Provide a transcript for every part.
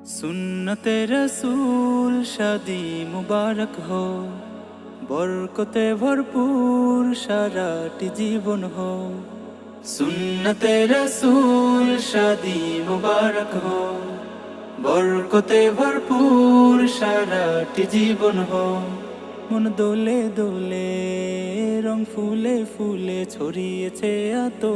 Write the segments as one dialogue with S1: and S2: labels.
S1: सुन्नते रसूल शादी मुबारक हो, बरकते भरपूर साराटी जीवन हो। सुन्नते रसूल शादी मुबारक हो, बरकते भरपूर साराटी जीवन हो। मन दोले दोले रंग फुले फुले ছড়িয়েছে আতো,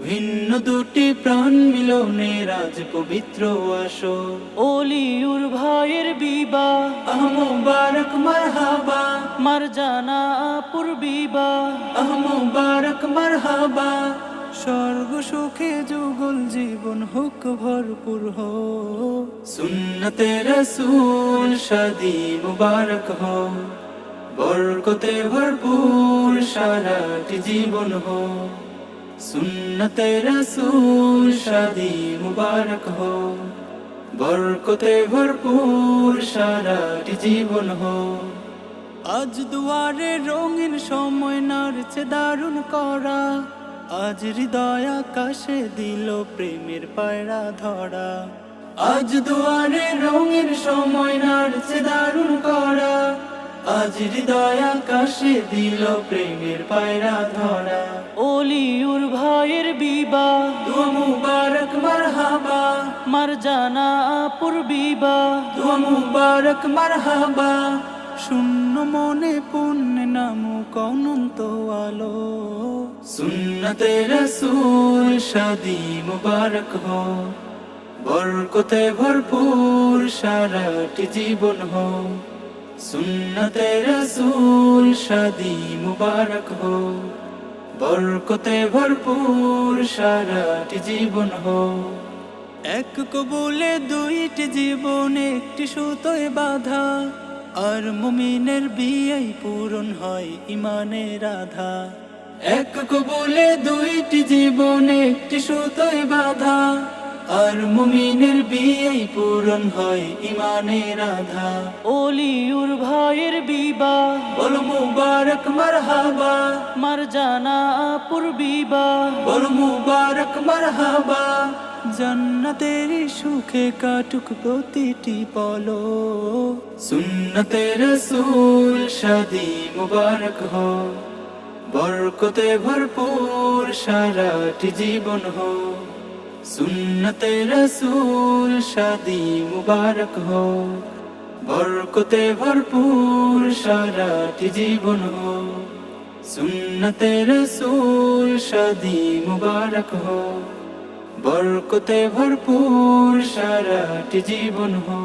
S1: ভিন্ন দুটি প্রাণ মিলনে রাজ পবিত্র আসো।
S2: ওলিউর ভাইয়ের বিবাহ
S1: মুবারক মারহাবা,
S2: মারজানা আপুর বিবাহ
S1: মুবারক মারহাবা। স্বর্গ সুখে যুগল জীবন হোক ভরপুর হো। সুন্নতে রসূল শাদি মুবারক হো, বরকতে ভরপুর সারাটি জীবন হো। सुन्नते रसूल शादी मुबारक हो, बरकते भरपूर साराटी जीवन हो। আজ দুয়ারে রঙিন সময় নাড়ছে দারুণ করা, আজ হৃদয় আকাশে দিল প্রেমের পায়রা ধরা। আজ দুয়ারে রঙিন সময় নাড়ছে দারুণ করা, আজ হৃদয় আকাশে দিল প্রেমের পায়রা ধরা।
S2: ওলিউর ভাইয়ের বিবাহ
S1: দুয়া মুবারক মারহাবা,
S2: মারজানা আপুর বিবাহ
S1: দুয়া মুবারক মারহাবা। শূন্য মনে পুণ্যে নামুক অনন্ত আলো। সুন্নতে রসূল শাদি মুবারক হো, বরকতে ভরপুর সারাটি জীবন হো। सुन्नते रसूल शादी मुबारक हो, बरकते भरपूर साराटी जीवन हो। এক কবুলে দুইটি জীবন একটি সুতোয় বাঁধা, আর মুমিনের বিয়েই পূরণ হয় ইমানের আধা। এক কবুলে দুইটি জীবন একটি সুতোয় বাঁধা, আর মুমিনের বিয়েই পূরণ হয় ইমানের আধা।
S2: ওলিউর ভাইয়ের বিবাহ
S1: বল মুবারক মারহাবা,
S2: মারজানা আপুর বিবাহ
S1: বল মুবারক মারহাবা। জান্নাতের সুখে কাটুক প্রতিটি পলো। সুন্নতে রসূল শাদি মুবারক হো, বরকতে ভরপুর সারাটি জীবন হো। सुन्नते रसूल शादी मुबारक हो, बरकते भरपूर साराटी जीवन हो। सुन्नते रसूल शादी मुबारक हो, बरकते भरपूर साराटी जीवन हो।